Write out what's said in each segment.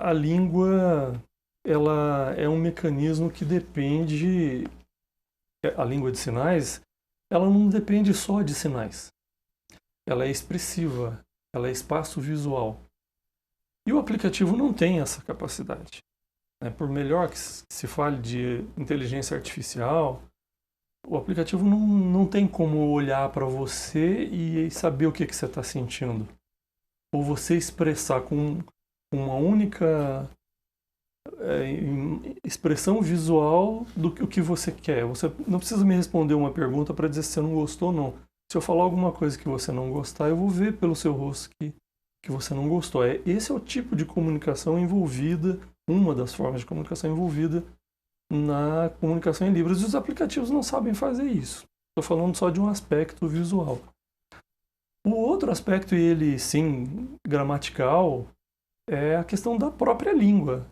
A língua, ela é um mecanismo que depende, a língua de sinais, ela não depende só de sinais. Ela é expressiva, ela é espaço visual. E o aplicativo não tem essa capacidade. Por melhor que se fale de inteligência artificial, o aplicativo não tem como olhar para você e saber o que você está sentindo. Ou você expressar com uma única expressão visual do que você quer. Você não precisa me responder uma pergunta para dizer se você não gostou ou não. Se eu falar alguma coisa que você não gostar, eu vou ver pelo seu rosto que você não gostou. Esse é o tipo de comunicação envolvida, uma das formas de comunicação envolvida na comunicação em Libras. E os aplicativos não sabem fazer isso. Estou falando só de um aspecto visual. O outro aspecto, e ele sim, gramatical, é a questão da própria língua.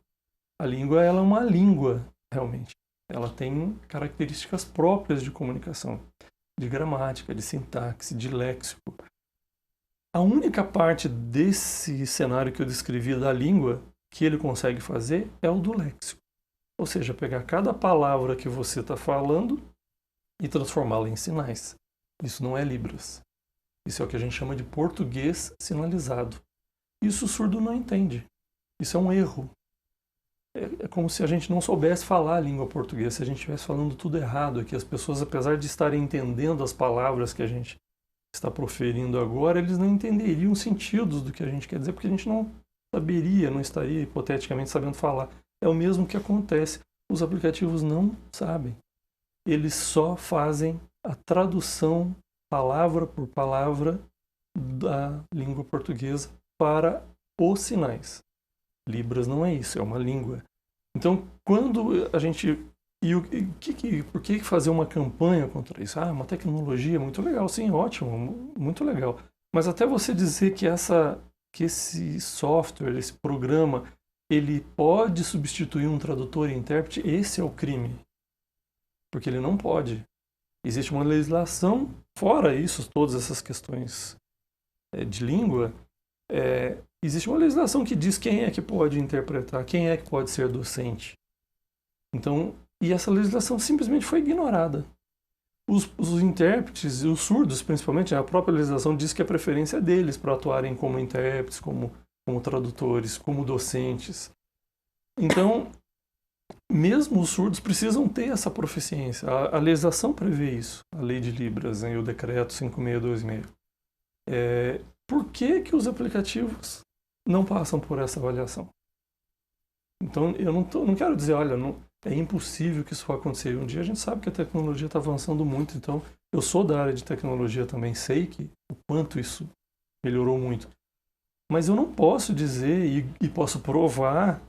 A língua, ela é uma língua, realmente. Ela tem características próprias de comunicação, de gramática, de sintaxe, de léxico. A única parte desse cenário que eu descrevi da língua que ele consegue fazer é o do léxico. Ou seja, pegar cada palavra que você está falando e transformá-la em sinais. Isso não é Libras. Isso é o que a gente chama de português sinalizado. Isso o surdo não entende. Isso é um erro. É como se a gente não soubesse falar a língua portuguesa, se a gente estivesse falando tudo errado aqui. As pessoas, apesar de estarem entendendo as palavras que a gente está proferindo agora, eles não entenderiam os sentidos do que a gente quer dizer, porque a gente não saberia, não estaria hipoteticamente sabendo falar. É o mesmo que acontece. Os aplicativos não sabem. Eles só fazem a tradução, palavra por palavra, da língua portuguesa para os sinais. Libras não é isso, é uma língua. Então, quando a gente... por que fazer uma campanha contra isso? Uma tecnologia muito legal, sim, ótimo, muito legal. Mas até você dizer que esse software, esse programa, ele pode substituir um tradutor e intérprete, esse é o crime. Porque ele não pode. Existe uma legislação, fora isso, todas essas questões de língua, existe uma legislação que diz quem é que pode interpretar, quem é que pode ser docente. Então, e essa legislação simplesmente foi ignorada. Os intérpretes, os surdos principalmente, a própria legislação diz que a preferência é deles para atuarem como intérpretes, como tradutores, como docentes. Então, mesmo os surdos precisam ter essa proficiência. A legislação prevê isso, a lei de Libras, o decreto 5626. Por que os aplicativos não passam por essa avaliação? Então, eu não quero dizer, olha, é impossível que isso vá acontecer. Um dia a gente sabe que a tecnologia está avançando muito, então eu sou da área de tecnologia também, sei o quanto isso melhorou muito. Mas eu não posso dizer e posso provar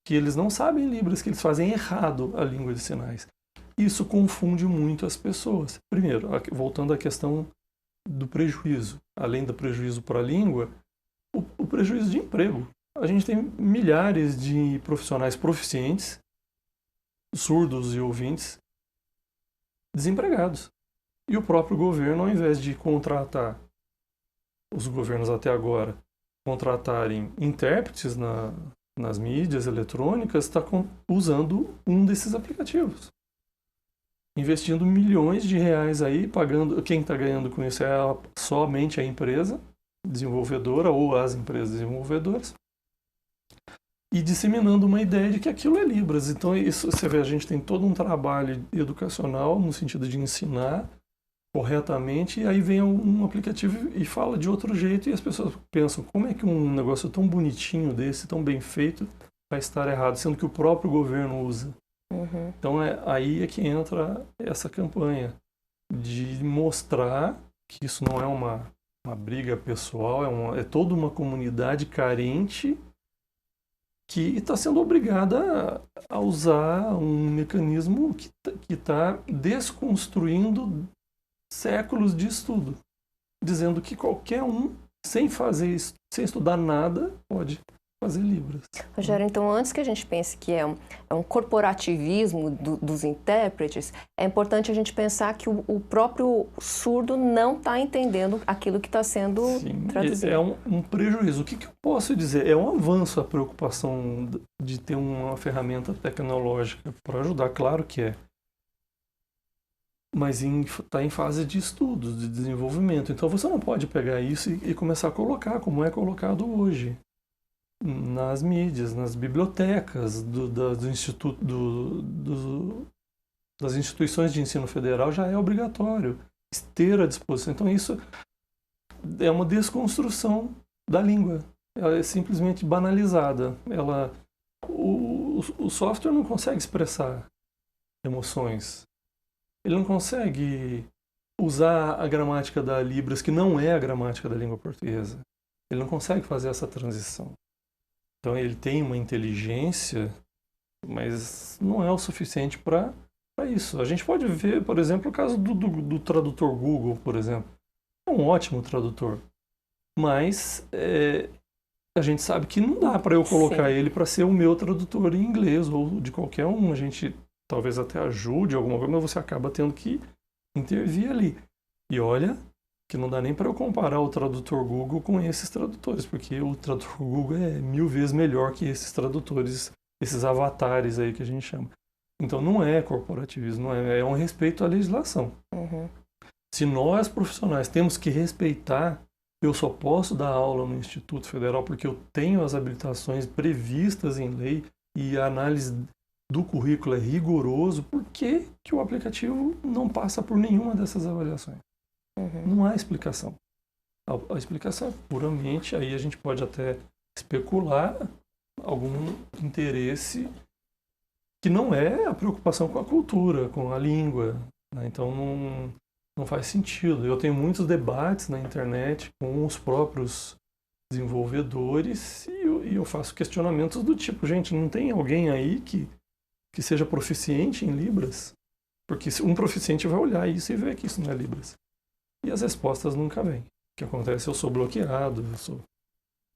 que eles não sabem Libras, que eles fazem errado a língua de sinais. Isso confunde muito as pessoas. Primeiro, voltando à questão do prejuízo. Além do prejuízo para a língua, o prejuízo de emprego. A gente tem milhares de profissionais proficientes, surdos e ouvintes, desempregados. E o próprio governo, ao invés de contratar, os governos até agora, contratarem intérpretes nas mídias eletrônicas, está usando um desses aplicativos. Investindo milhões de reais aí, pagando. Quem está ganhando com isso é somente a empresa desenvolvedora ou as empresas desenvolvedoras, e disseminando uma ideia de que aquilo é Libras. Então, isso, você vê, a gente tem todo um trabalho educacional no sentido de ensinar corretamente, e aí vem um aplicativo e fala de outro jeito, e as pessoas pensam, como é que um negócio tão bonitinho desse, tão bem feito, vai estar errado, sendo que o próprio governo usa. Uhum. Então, aí é que entra essa campanha de mostrar que isso não é uma briga pessoal, é toda uma comunidade carente que está sendo obrigada a usar um mecanismo que está desconstruindo séculos de estudo, dizendo que qualquer um, sem fazer isso, sem estudar nada, pode fazer Libras. Rogério, então antes que a gente pense que é um corporativismo dos intérpretes, é importante a gente pensar que o próprio surdo não está entendendo aquilo que está sendo traduzido. É um prejuízo. O que eu posso dizer? É um avanço a preocupação de ter uma ferramenta tecnológica para ajudar, claro que é. Mas está em fase de estudo, de desenvolvimento. Então você não pode pegar isso e começar a colocar como é colocado hoje. Nas mídias, nas bibliotecas das instituições de ensino federal já é obrigatório ter à disposição. Então isso é uma desconstrução da língua. Ela é simplesmente banalizada. O software não consegue expressar emoções. Ele não consegue usar a gramática da Libras, que não é a gramática da língua portuguesa. Ele não consegue fazer essa transição. Então ele tem uma inteligência, mas não é o suficiente para isso. A gente pode ver, por exemplo, o caso do tradutor Google, por exemplo. É um ótimo tradutor, mas a gente sabe que não dá para eu colocar ele para ser o meu tradutor em inglês ou de qualquer um. A gente talvez até ajude alguma coisa, mas você acaba tendo que intervir ali. E olha que não dá nem para eu comparar o tradutor Google com esses tradutores, porque o tradutor Google é 1000 vezes melhor que esses tradutores, esses avatares aí que a gente chama. Então não é corporativismo, é um respeito à legislação. Uhum. Se nós profissionais temos que respeitar, eu só posso dar aula no Instituto Federal porque eu tenho as habilitações previstas em lei e a análise do currículo é rigoroso, por que o aplicativo não passa por nenhuma dessas avaliações? Uhum. Não há explicação. A explicação é puramente, aí a gente pode até especular algum interesse que não é a preocupação com a cultura, com a língua, né? Então não faz sentido. Eu tenho muitos debates na internet com os próprios desenvolvedores e eu faço questionamentos do tipo, gente, não tem alguém aí que seja proficiente em Libras? Porque um proficiente vai olhar isso e ver que isso não é Libras. E as respostas nunca vêm. O que acontece? Eu sou bloqueado,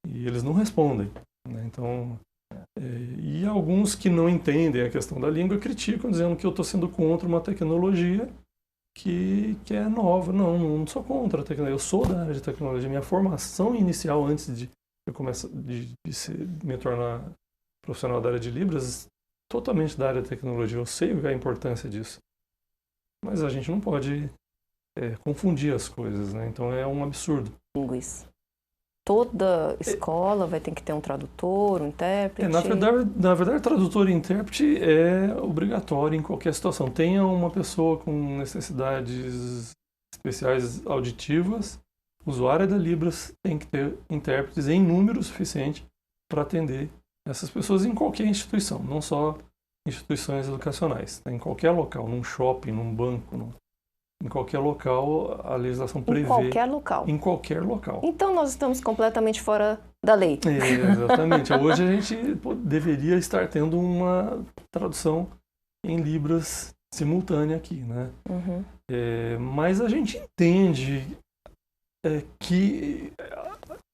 e eles não respondem, né? Então, e alguns que não entendem a questão da língua criticam, dizendo que eu estou sendo contra uma tecnologia que é nova. Não sou contra a tecnologia, eu sou da área de tecnologia. Minha formação inicial, antes de eu começar me tornar profissional da área de Libras, totalmente da área de tecnologia. Eu sei a importância disso. Mas a gente não pode confundir as coisas, né? Então é um absurdo. Toda escola vai ter que ter um tradutor, um intérprete? Na verdade, tradutor e intérprete é obrigatório em qualquer situação. Tenha uma pessoa com necessidades especiais auditivas, usuária da Libras tem que ter intérpretes em número suficiente para atender essas pessoas em qualquer instituição, não só instituições educacionais. Em qualquer local, num shopping, num banco, em qualquer local, a legislação prevê... Em qualquer local? Em qualquer local. Então nós estamos completamente fora da lei. Exatamente. Hoje a gente deveria estar tendo uma tradução em Libras simultânea aqui, né? Uhum. Mas a gente entende que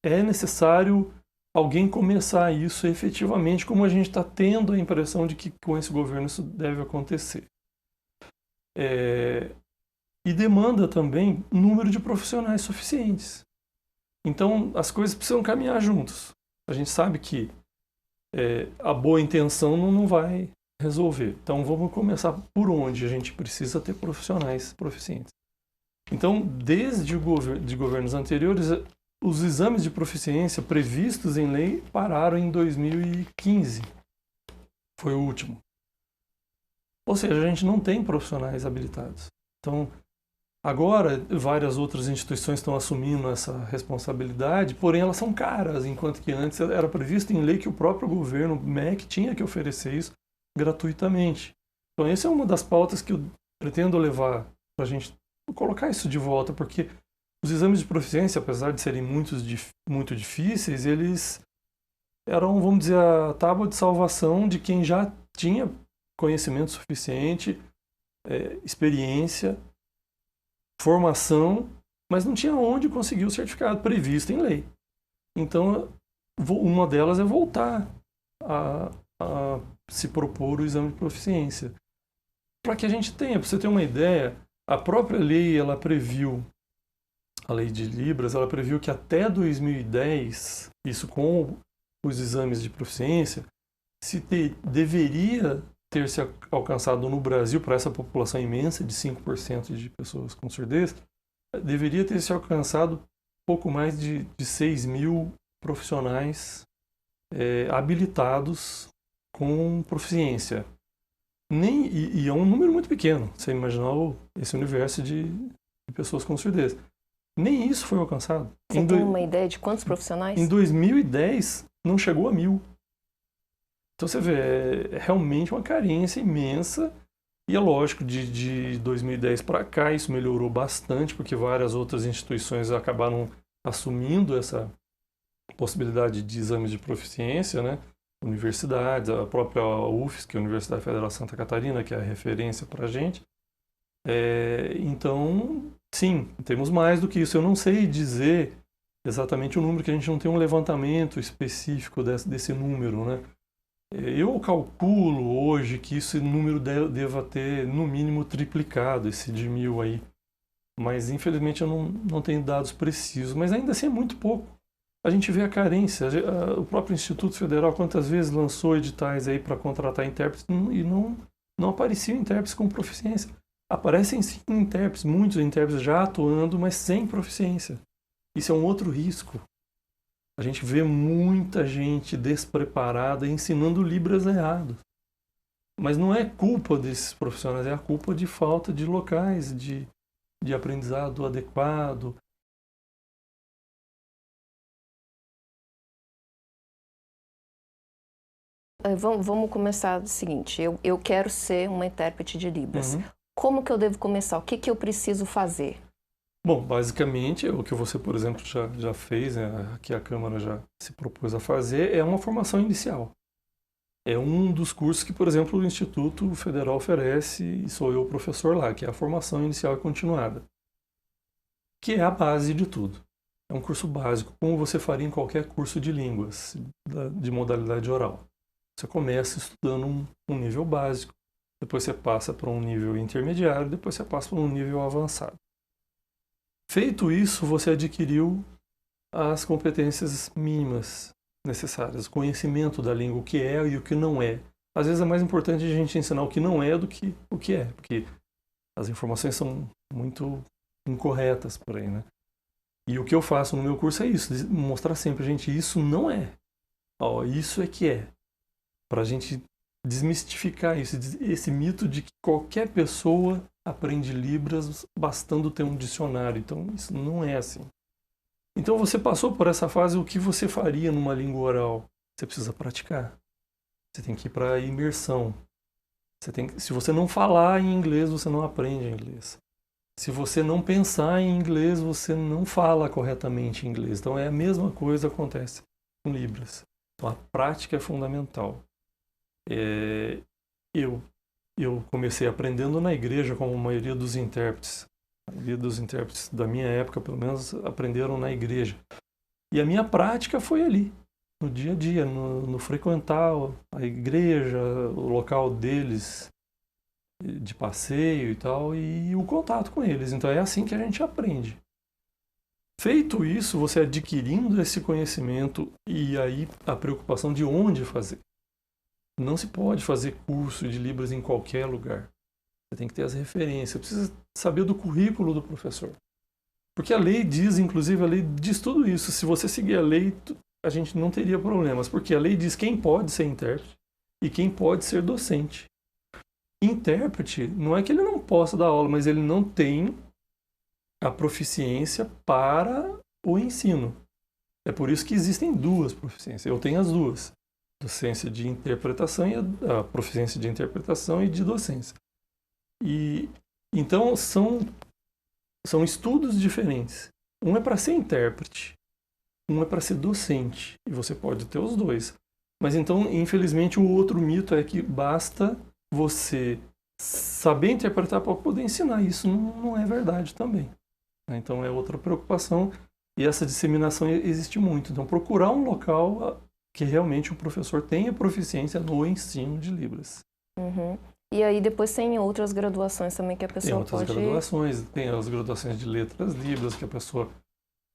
é necessário alguém começar isso efetivamente, como a gente está tendo a impressão de que com esse governo isso deve acontecer. E demanda também um número de profissionais suficientes. Então, as coisas precisam caminhar juntos. A gente sabe que a boa intenção não vai resolver. Então, vamos começar por onde a gente precisa ter profissionais proficientes. Então, desde de governos anteriores, os exames de proficiência previstos em lei pararam em 2015. Foi o último. Ou seja, a gente não tem profissionais habilitados. Então, agora, várias outras instituições estão assumindo essa responsabilidade, porém elas são caras, enquanto que antes era previsto em lei que o próprio governo, MEC, tinha que oferecer isso gratuitamente. Então essa é uma das pautas que eu pretendo levar para a gente colocar isso de volta, porque os exames de proficiência, apesar de serem muito difíceis, eles eram, vamos dizer, a tábua de salvação de quem já tinha conhecimento suficiente, experiência, formação, mas não tinha onde conseguir o certificado previsto em lei. Então, uma delas é voltar a se propor o exame de proficiência. Para que a gente tenha, para você ter uma ideia, a própria lei, ela previu, a lei de Libras, ela previu que até 2010, isso com os exames de proficiência, deveria ter se alcançado no Brasil, para essa população imensa de 5% de pessoas com surdez, deveria ter se alcançado pouco mais de 6 mil profissionais habilitados com proficiência. E é um número muito pequeno, você imaginar esse universo de pessoas com surdez. Nem isso foi alcançado. Você tem uma ideia de quantos profissionais? Em 2010, não chegou a 1.000. Então você vê, é realmente uma carência imensa. E é lógico, de 2010 para cá, isso melhorou bastante, porque várias outras instituições acabaram assumindo essa possibilidade de exames de proficiência, né? Universidades, a própria UFSC, que é a Universidade Federal de Santa Catarina, que é a referência para a gente. Então, sim, temos mais do que isso. Eu não sei dizer exatamente o número, que a gente não tem um levantamento específico desse número, né? Eu calculo hoje que esse número deva ter, no mínimo, triplicado, esse de 1.000 aí. Mas, infelizmente, eu não tenho dados precisos. Mas, ainda assim, é muito pouco. A gente vê a carência. O próprio Instituto Federal, quantas vezes lançou editais aí para contratar intérpretes e não apareciam intérpretes com proficiência. Aparecem, sim, intérpretes, muitos intérpretes já atuando, mas sem proficiência. Isso é um outro risco. A gente vê muita gente despreparada ensinando Libras errado. Mas não é culpa desses profissionais, é a culpa de falta de locais, de aprendizado adequado. Vamos começar do seguinte, eu quero ser uma intérprete de Libras. Uhum. Como que eu devo começar? O que eu preciso fazer? Bom, basicamente, o que você, por exemplo, já fez, né, que a Câmara já se propôs a fazer, é uma formação inicial. É um dos cursos que, por exemplo, o Instituto Federal oferece, e sou eu o professor lá, que é a formação inicial e continuada, que é a base de tudo. É um curso básico, como você faria em qualquer curso de línguas, de modalidade oral. Você começa estudando um nível básico, depois você passa para um nível intermediário, depois você passa para um nível avançado. Feito isso, você adquiriu as competências mínimas necessárias, o conhecimento da língua, o que é e o que não é. Às vezes é mais importante a gente ensinar o que não é do que o que é, porque as informações são muito incorretas por aí, né? E o que eu faço no meu curso é isso, mostrar sempre, gente, isso não é. Isso é que é. Para a gente desmistificar isso, esse mito de que qualquer pessoa aprende Libras bastando ter um dicionário. Então, isso não é assim. Então, você passou por essa fase, o que você faria numa língua oral? Você precisa praticar. Você tem que ir para a imersão. Se você não falar em inglês, você não aprende inglês. Se você não pensar em inglês, você não fala corretamente inglês. Então, é a mesma coisa que acontece com Libras. Então, a prática é fundamental. Eu comecei aprendendo na igreja, como a maioria dos intérpretes. A maioria dos intérpretes da minha época, pelo menos, aprenderam na igreja. E a minha prática foi ali, no dia a dia, no frequentar a igreja, o local deles, de passeio e tal, e o contato com eles. Então é assim que a gente aprende. Feito isso, você adquirindo esse conhecimento e aí a preocupação de onde fazer. Não se pode fazer curso de Libras em qualquer lugar. Você tem que ter as referências, precisa saber do currículo do professor. Porque a lei diz, inclusive, a lei diz tudo isso. Se você seguir a lei, a gente não teria problemas. Porque a lei diz quem pode ser intérprete e quem pode ser docente. Intérprete, não é que ele não possa dar aula, mas ele não tem a proficiência para o ensino. É por isso que existem duas proficiências. Eu tenho as duas. Docência de interpretação e a proficiência de interpretação e de docência. E então são estudos diferentes. Um é para ser intérprete, um é para ser docente, e você pode ter os dois. Mas então, infelizmente, o outro mito é que basta você saber interpretar para poder ensinar. Isso não é verdade também. Então é outra preocupação E essa disseminação existe muito. Então, procurar um local que realmente o professor tenha proficiência no ensino de Libras. Uhum. E aí depois tem outras graduações também que a pessoa Tem outras pode... graduações, tem as graduações de letras Libras, que a pessoa,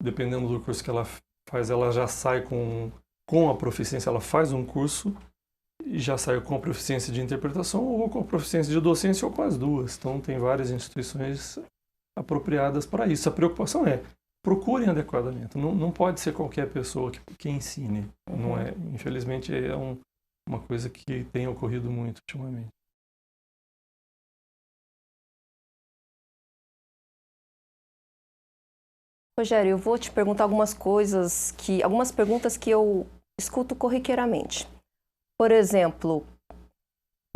dependendo do curso que ela faz, ela já sai com a proficiência, ela faz um curso e já sai com a proficiência de interpretação ou com a proficiência de docência ou com as duas. Então, tem várias instituições apropriadas para isso. A preocupação é, procurem adequadamente. Não pode ser qualquer pessoa que ensine. Não é, infelizmente, é uma coisa que tem ocorrido muito ultimamente. Rogério, eu vou te perguntar algumas perguntas que eu escuto corriqueiramente. Por exemplo,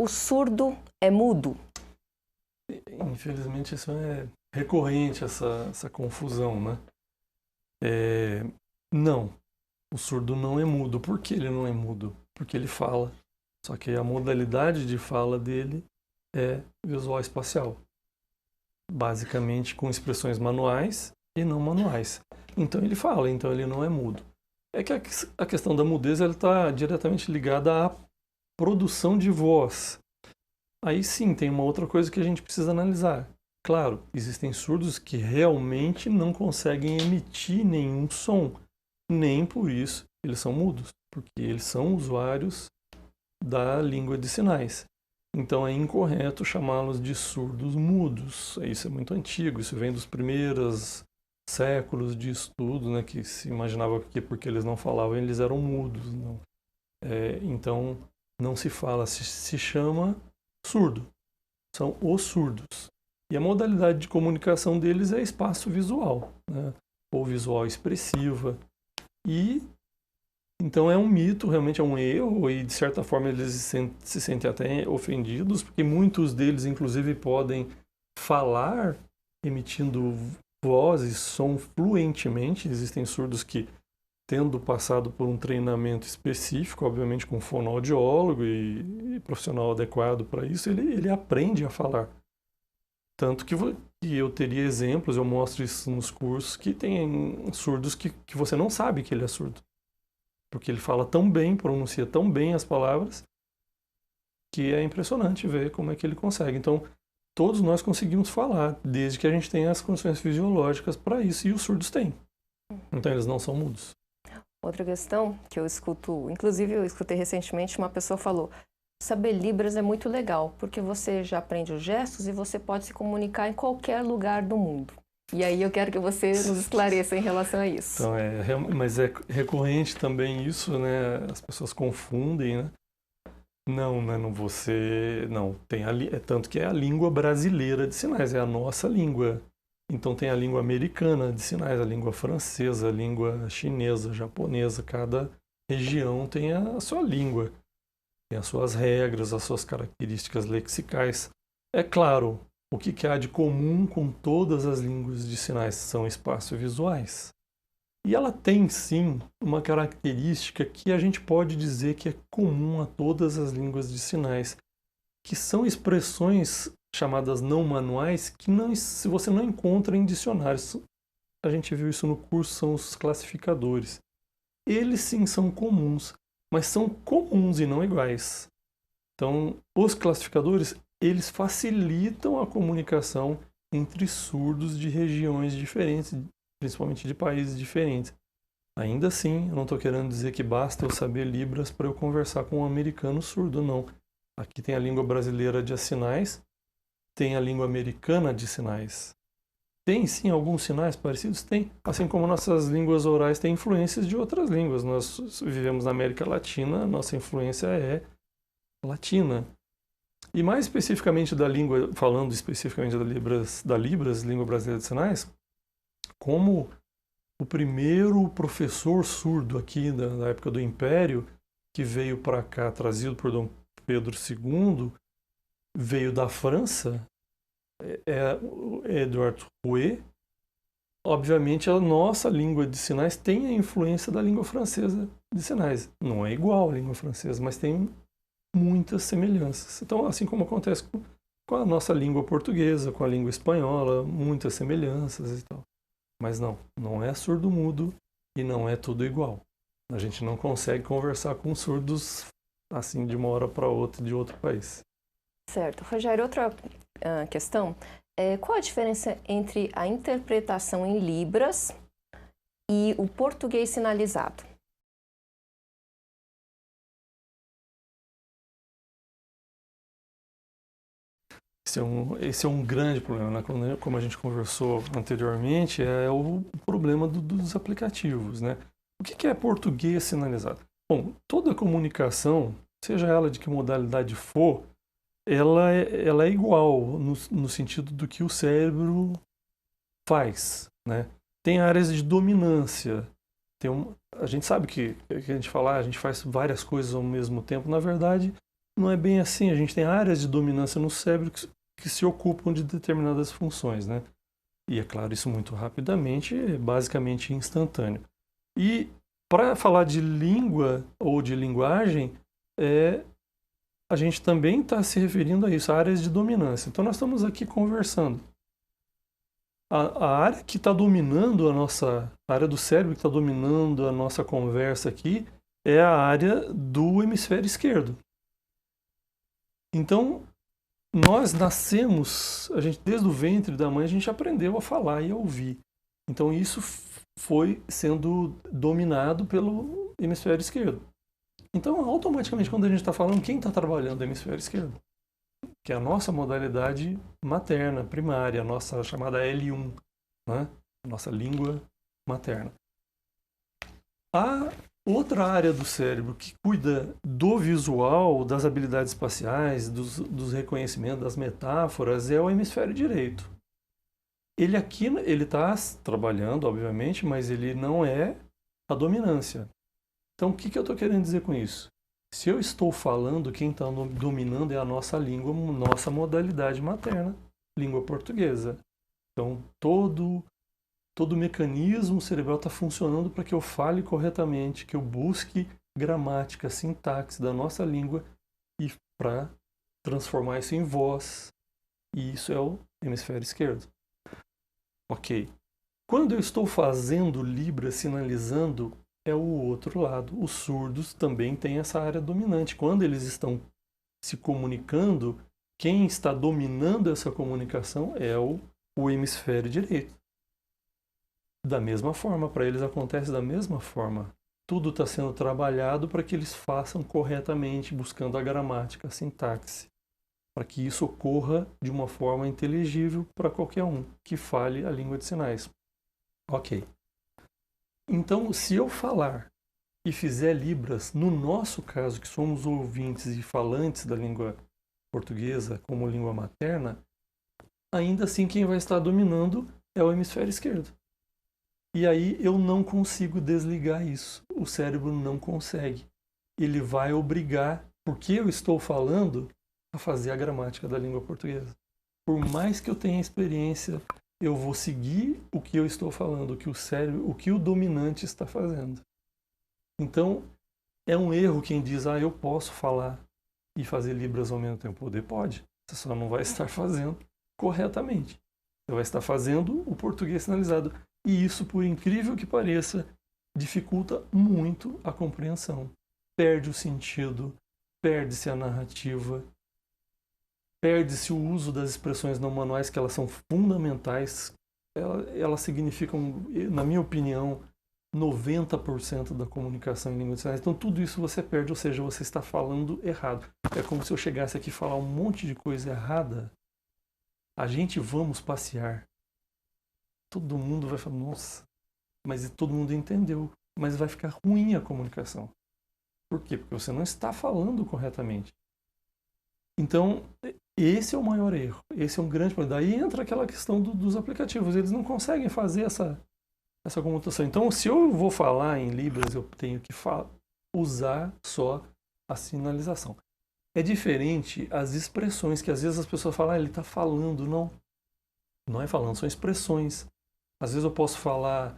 o surdo é mudo? Infelizmente, isso é recorrente, essa confusão, né? Não, o surdo não é mudo. Por que ele não é mudo? Porque ele fala. Só que a modalidade de fala dele é visual espacial. Basicamente com expressões manuais e não manuais. Então ele fala, então ele não é mudo. É que a questão da mudez está diretamente ligada à produção de voz. Aí sim, tem uma outra coisa que a gente precisa analisar. Claro, existem surdos que realmente não conseguem emitir nenhum som. Nem por isso eles são mudos, porque eles são usuários da língua de sinais. Então é incorreto chamá-los de surdos mudos. Isso é muito antigo, isso vem dos primeiros séculos de estudo, né, que se imaginava que porque eles não falavam eles eram mudos. Não. Então não se fala, se chama surdo. São os surdos. E a modalidade de comunicação deles é espaço visual, né, ou visual expressiva. E então é um mito, realmente é um erro, e de certa forma eles se sentem até ofendidos, porque muitos deles, inclusive, podem falar emitindo vozes, som fluentemente. Existem surdos que, tendo passado por um treinamento específico, obviamente com fonoaudiólogo e profissional adequado para isso, ele aprende a falar. Tanto que eu teria exemplos, eu mostro isso nos cursos, que tem surdos que você não sabe que ele é surdo. Porque ele fala tão bem, pronuncia tão bem as palavras, que é impressionante ver como é que ele consegue. Então, todos nós conseguimos falar, desde que a gente tenha as condições fisiológicas para isso, e os surdos têm. Então, eles não são mudos. Outra questão que eu escuto, inclusive eu escutei recentemente, uma pessoa falou: saber Libras é muito legal, porque você já aprende os gestos e você pode se comunicar em qualquer lugar do mundo. E aí eu quero que você nos esclareça em relação a isso. Então, mas é recorrente também isso, né? As pessoas confundem, né? Não, né? Não, é tanto que é a língua brasileira de sinais, é a nossa língua. Então tem a língua americana de sinais, a língua francesa, a língua chinesa, japonesa. Cada região tem a sua língua, tem as suas regras, as suas características lexicais. É claro, o que há de comum com todas as línguas de sinais são espaços visuais. E ela tem, sim, uma característica que a gente pode dizer que é comum a todas as línguas de sinais, que são expressões chamadas não manuais que se você não encontra em dicionários. A gente viu isso no curso, são os classificadores. Eles, sim, são comuns, mas são comuns e não iguais. Então, os classificadores, eles facilitam a comunicação entre surdos de regiões diferentes, principalmente de países diferentes. Ainda assim, eu não estou querendo dizer que basta eu saber Libras para eu conversar com um americano surdo, não. Aqui tem a língua brasileira de sinais, tem a língua americana de sinais. Tem, sim, alguns sinais parecidos? Tem. Assim como nossas línguas orais têm influências de outras línguas. Nós vivemos na América Latina, nossa influência é latina. E mais especificamente da língua, falando especificamente da Libras, língua brasileira de sinais, como o primeiro professor surdo aqui da época do Império, que veio para cá, trazido por Dom Pedro II, veio da França, é Edouard Rouet. Obviamente, a nossa língua de sinais tem a influência da língua francesa de sinais. Não é igual à língua francesa, mas tem muitas semelhanças. Então, assim como acontece com a nossa língua portuguesa, com a língua espanhola, muitas semelhanças e tal. Mas não é surdo-mudo e não é tudo igual. A gente não consegue conversar com surdos assim de uma hora para outra de outro país. Certo. Rogério, outra questão. Qual a diferença entre a interpretação em Libras e o português sinalizado? Esse é um grande problema, né? Como a gente conversou anteriormente, é o problema dos aplicativos, né? O que é português sinalizado? Bom, toda comunicação, seja ela de que modalidade for, ela é igual no sentido do que o cérebro faz, né? Tem áreas de dominância. A gente sabe que a gente fala, a gente faz várias coisas ao mesmo tempo. Na verdade, não é bem assim. A gente tem áreas de dominância no cérebro que se ocupam de determinadas funções, né? E é claro, isso muito rapidamente, basicamente instantâneo. E para falar de língua ou de linguagem, a gente também está se referindo a isso, a áreas de dominância. Então nós estamos aqui conversando. A área que está dominando a área do cérebro que está dominando a nossa conversa aqui é a área do hemisfério esquerdo. Então, nós nascemos, desde o ventre da mãe, a gente aprendeu a falar e a ouvir. Então, isso foi sendo dominado pelo hemisfério esquerdo. Então, automaticamente, quando a gente está falando, quem está trabalhando é o hemisfério esquerdo? Que é a nossa modalidade materna, primária, a nossa chamada L1, né? Nossa língua materna. A outra área do cérebro que cuida do visual, das habilidades espaciais, dos reconhecimentos, das metáforas, é o hemisfério direito. Ele aqui, ele está trabalhando, obviamente, mas ele não é a dominância. Então, o que eu estou querendo dizer com isso? Se eu estou falando, quem está dominando é a nossa língua, nossa modalidade materna, língua portuguesa. Então, todo o mecanismo cerebral está funcionando para que eu fale corretamente, que eu busque gramática, sintaxe da nossa língua e para transformar isso em voz. E isso é o hemisfério esquerdo. Ok. Quando eu estou fazendo Libras, sinalizando, é o outro lado. Os surdos também têm essa área dominante. Quando eles estão se comunicando, quem está dominando essa comunicação é o hemisfério direito. Da mesma forma, para eles acontece da mesma forma. Tudo está sendo trabalhado para que eles façam corretamente, buscando a gramática, a sintaxe, para que isso ocorra de uma forma inteligível para qualquer um que fale a língua de sinais. Ok. Então, se eu falar e fizer Libras, no nosso caso, que somos ouvintes e falantes da língua portuguesa como língua materna, ainda assim quem vai estar dominando é o hemisfério esquerdo. E aí eu não consigo desligar isso. O cérebro não consegue. Ele vai obrigar, porque eu estou falando, a fazer a gramática da língua portuguesa. Por mais que eu tenha experiência, eu vou seguir o que eu estou falando, o que o cérebro, o que o dominante está fazendo. Então, é um erro quem diz, eu posso falar e fazer Libras ao mesmo tempo. Poder pode. Você só não vai estar fazendo corretamente. Você vai estar fazendo o português sinalizado. E isso, por incrível que pareça, dificulta muito a compreensão. Perde o sentido, perde-se a narrativa, perde-se o uso das expressões não manuais, que elas são fundamentais. Elas significam, na minha opinião, 90% da comunicação em língua de sinais. Então, tudo isso você perde, ou seja, você está falando errado. É como se eu chegasse aqui e falar um monte de coisa errada. A gente vamos passear. Todo mundo vai falar, nossa, mas todo mundo entendeu. Mas vai ficar ruim a comunicação. Por quê? Porque você não está falando corretamente. Então, esse é o maior erro. Esse é um grande problema. Daí entra aquela questão dos aplicativos. Eles não conseguem fazer essa comutação. Então, se eu vou falar em Libras, eu tenho que usar só a sinalização. É diferente as expressões, que às vezes as pessoas falam, ele está falando. Não é falando, são expressões. Às vezes eu posso falar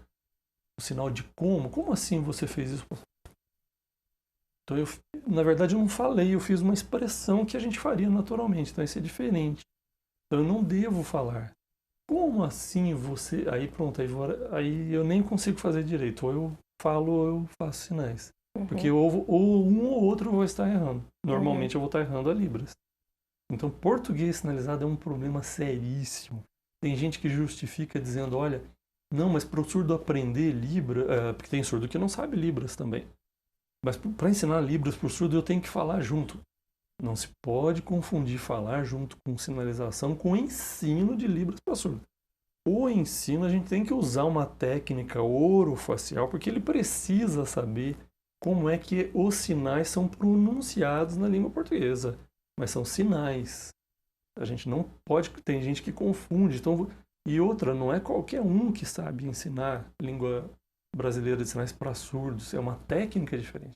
o sinal de como. Como assim você fez isso? Então, na verdade, eu não falei, eu fiz uma expressão que a gente faria naturalmente. Então, isso é diferente. Então, eu não devo falar. como assim você... Aí pronto, aí eu nem consigo fazer direito. Ou eu falo ou eu faço sinais. Porque ou um ou outro eu vou estar errando. Normalmente eu vou estar errando a Libras. Então, português sinalizado é um problema seríssimo. Tem gente que justifica dizendo, olha, não, mas para o surdo aprender Libra, porque tem surdo que não sabe Libras também. Mas para ensinar Libras para o surdo eu tenho que falar junto. Não se pode confundir falar junto com sinalização com ensino de Libras para surdo. O ensino a gente tem que usar uma técnica orofacial porque ele precisa saber como é que os sinais são pronunciados na língua portuguesa. Mas são sinais. A gente não pode... Tem gente que confunde. Então, e outra, não é qualquer um que sabe ensinar língua brasileira de sinais para surdos. É uma técnica diferente.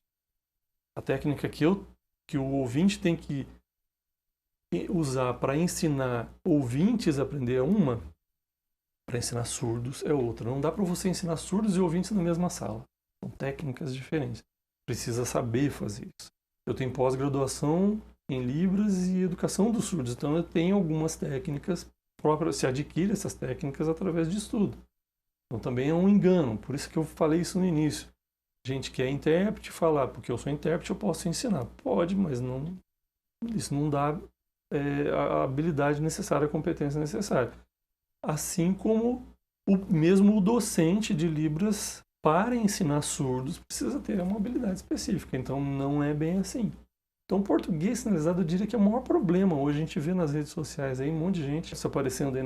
A técnica que o ouvinte tem que usar para ensinar ouvintes a aprender é uma, para ensinar surdos é outra. Não dá para você ensinar surdos e ouvintes na mesma sala. São técnicas diferentes. Precisa saber fazer isso. Eu tenho pós-graduação em Libras e educação dos surdos. Então eu tenho algumas técnicas próprias, se adquire essas técnicas através de estudo. Então também é um engano, por isso que eu falei isso no início. Gente que é intérprete falar, porque eu sou intérprete eu posso ensinar. Pode, mas não, isso não dá a habilidade necessária, a competência necessária. Assim como mesmo o docente de Libras, para ensinar surdos, precisa ter uma habilidade específica. Então não é bem assim. Então, o português sinalizado, eu diria que é o maior problema. Hoje a gente vê nas redes sociais aí um monte de gente se aparecendo aí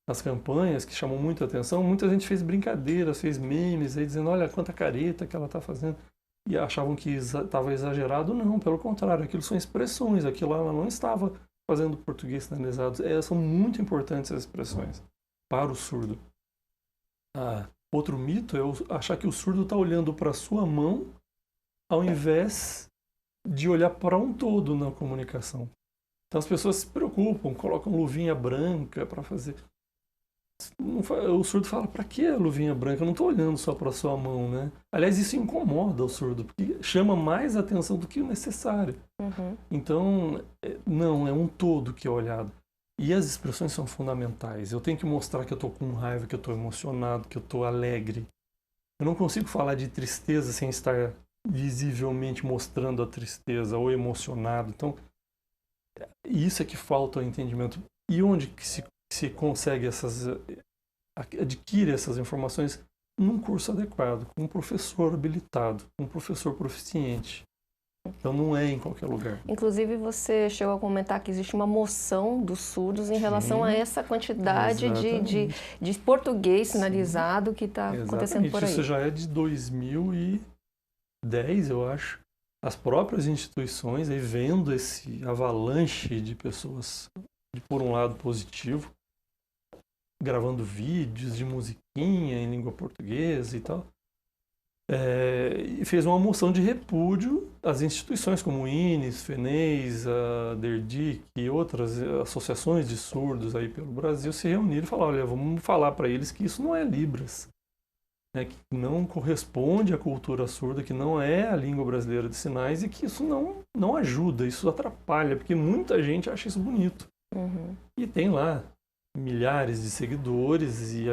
nas campanhas que chamam muito a atenção. Muita gente fez brincadeiras, fez memes aí dizendo, olha quanta careta que ela está fazendo. E achavam que estava exagerado. Não, pelo contrário, aquilo são expressões. Aquilo ela não estava fazendo português sinalizado. São muito importantes as expressões para o surdo. Outro mito é achar que o surdo está olhando para a sua mão ao invés de olhar para um todo na comunicação. Então as pessoas se preocupam, colocam luvinha branca para fazer. O surdo fala, para que a luvinha branca? Eu não estou olhando só para a sua mão, né? Aliás, isso incomoda o surdo, porque chama mais atenção do que o necessário. Então, não, é um todo que é olhado. E as expressões são fundamentais. Eu tenho que mostrar que eu estou com raiva, que eu estou emocionado, que eu estou alegre. Eu não consigo falar de tristeza sem estar visivelmente mostrando a tristeza ou emocionado. Então, isso é que falta o entendimento. E onde que se consegue adquire essas informações? Num curso adequado, com um professor habilitado, com um professor proficiente. Então não é em qualquer lugar. Inclusive você chegou a comentar que existe uma moção dos surdos em relação a essa quantidade de português sinalizado que está acontecendo por aí. Isso já é de 2010, eu acho. As próprias instituições, aí, vendo esse avalanche de pessoas, por um lado positivo, gravando vídeos de musiquinha em língua portuguesa e tal, e fez uma moção de repúdio às instituições como o INES, FENEIS, a DERDIC e outras associações de surdos aí pelo Brasil se reuniram e falaram, olha, vamos falar para eles que isso não é Libras, né, que não corresponde à cultura surda, que não é a língua brasileira de sinais e que isso não ajuda, isso atrapalha, porque muita gente acha isso bonito. E tem lá milhares de seguidores e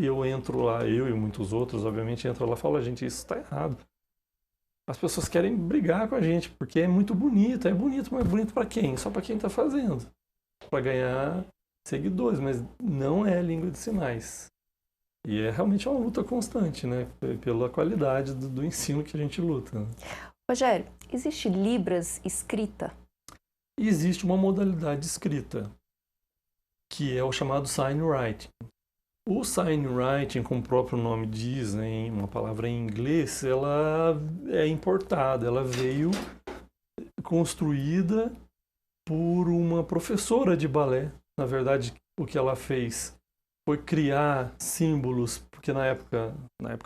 eu entro lá, eu e muitos outros, obviamente, entro lá e falo, gente, isso está errado. As pessoas querem brigar com a gente, porque é muito bonito, mas é bonito para quem? Só para quem está fazendo, para ganhar seguidores, mas não é língua de sinais. E é realmente uma luta constante, né? Pela qualidade do ensino que a gente luta. Né? Rogério, existe Libras escrita? Existe uma modalidade escrita, que é o chamado sign writing. O sign writing, como o próprio nome diz, né, uma palavra em inglês, ela é importada, ela veio construída por uma professora de balé. Na verdade, o que ela fez foi criar símbolos, porque na época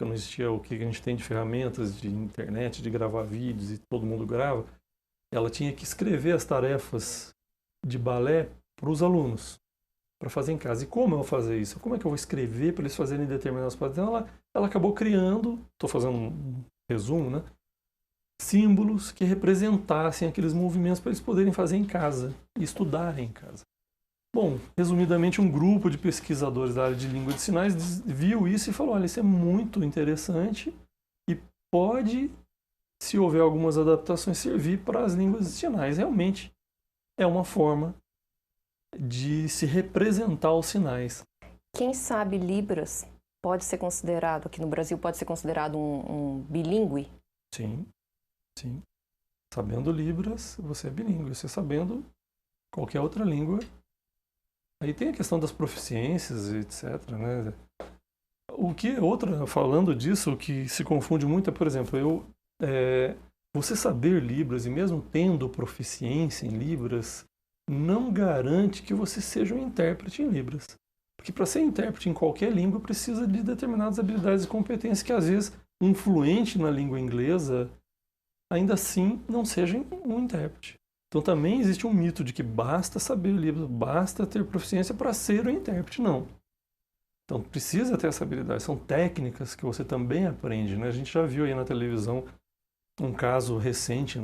não existia o que a gente tem de ferramentas de internet, de gravar vídeos e todo mundo grava. Ela tinha que escrever as tarefas de balé para os alunos, para fazer em casa. E como eu vou fazer isso? Como é que eu vou escrever para eles fazerem determinadas coisas? Então ela acabou criando, estou fazendo um resumo, né? Símbolos que representassem aqueles movimentos para eles poderem fazer em casa e estudarem em casa. Bom, resumidamente, um grupo de pesquisadores da área de língua de sinais viu isso e falou, olha, isso é muito interessante e pode, se houver algumas adaptações, servir para as línguas de sinais. Realmente é uma forma de se representar os sinais. Quem sabe Libras pode ser considerado, aqui no Brasil, pode ser considerado um bilíngue? Sim, sim. Sabendo Libras, você é bilíngue. Você sabendo qualquer outra língua. Aí tem a questão das proficiências, etc, né? Falando disso, o que se confunde muito é, por exemplo, você saber Libras e mesmo tendo proficiência em Libras, não garante que você seja um intérprete em Libras. Porque para ser intérprete em qualquer língua precisa de determinadas habilidades e competências que às vezes um fluente na língua inglesa ainda assim não seja um intérprete. Então também existe um mito de que basta saber Libras, basta ter proficiência para ser um intérprete. Não. Então precisa ter essa habilidade. São técnicas que você também aprende, né? A gente já viu aí na televisão um caso recente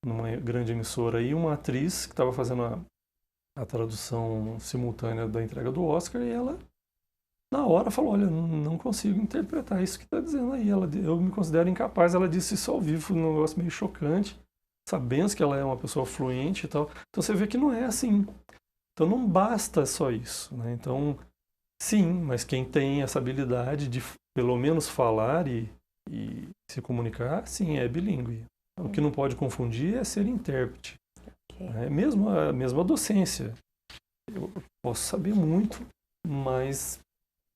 numa grande emissora aí, uma atriz que estava fazendo a tradução simultânea da entrega do Oscar e ela na hora falou, olha, não consigo interpretar isso que está dizendo aí. Eu me considero incapaz. Ela disse isso ao vivo, um negócio meio chocante, sabendo que ela é uma pessoa fluente e tal. Então você vê que não é assim. Então não basta só isso, né? Então, sim, mas quem tem essa habilidade de pelo menos falar e se comunicar, sim, é bilíngue. O que não pode confundir é ser intérprete. Okay. É mesmo a docência. Eu posso saber muito, mas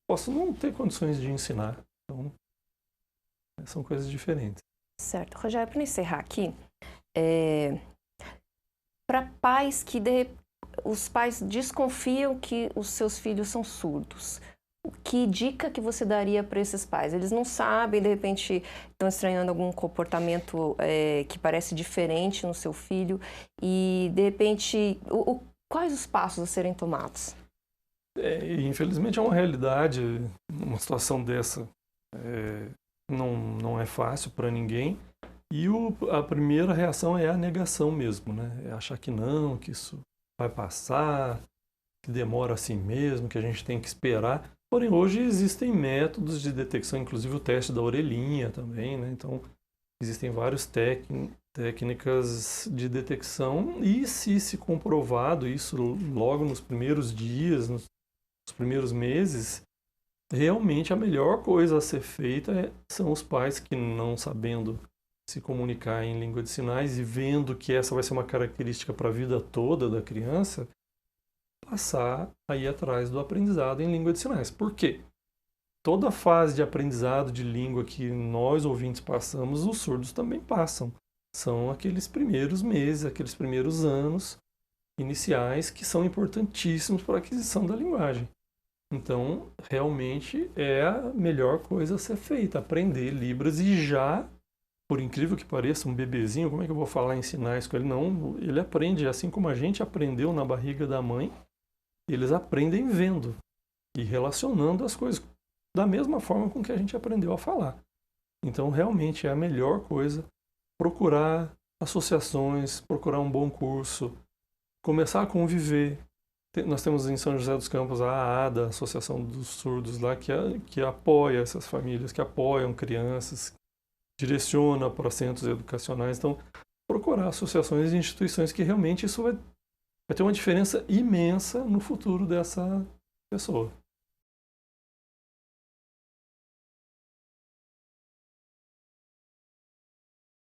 posso não ter condições de ensinar. Então, são coisas diferentes. Certo. Rogério, para encerrar aqui, para pais os pais desconfiam que os seus filhos são surdos, que dica que você daria para esses pais? Eles não sabem, de repente estão estranhando algum comportamento que parece diferente no seu filho e, de repente, quais os passos a serem tomados? Infelizmente é uma realidade, uma situação dessa não é fácil para ninguém e a primeira reação é a negação mesmo, né? É achar que não, que isso vai passar, que demora assim mesmo, que a gente tem que esperar. Porém, hoje existem métodos de detecção, inclusive o teste da orelhinha também, né? Então, existem várias técnicas de detecção e se comprovado isso logo nos primeiros dias, nos primeiros meses, realmente a melhor coisa a ser feita são os pais que não sabendo se comunicar em língua de sinais e vendo que essa vai ser uma característica para a vida toda da criança, passar a ir atrás do aprendizado em língua de sinais. Por quê? Toda fase de aprendizado de língua que nós ouvintes passamos, os surdos também passam. São aqueles primeiros meses, aqueles primeiros anos iniciais que são importantíssimos para a aquisição da linguagem. Então, realmente é a melhor coisa a ser feita, aprender Libras e já, por incrível que pareça, um bebezinho, como é que eu vou falar em sinais com ele? Não, ele aprende assim como a gente aprendeu na barriga da mãe, eles aprendem vendo e relacionando as coisas da mesma forma com que a gente aprendeu a falar. Então, realmente é a melhor coisa procurar associações, procurar um bom curso, começar a conviver. Nós temos em São José dos Campos a ADA, a Associação dos Surdos lá, que apoia essas famílias, que apoiam crianças, direciona para centros educacionais. Então, procurar associações e instituições que realmente isso vai ter uma diferença imensa no futuro dessa pessoa.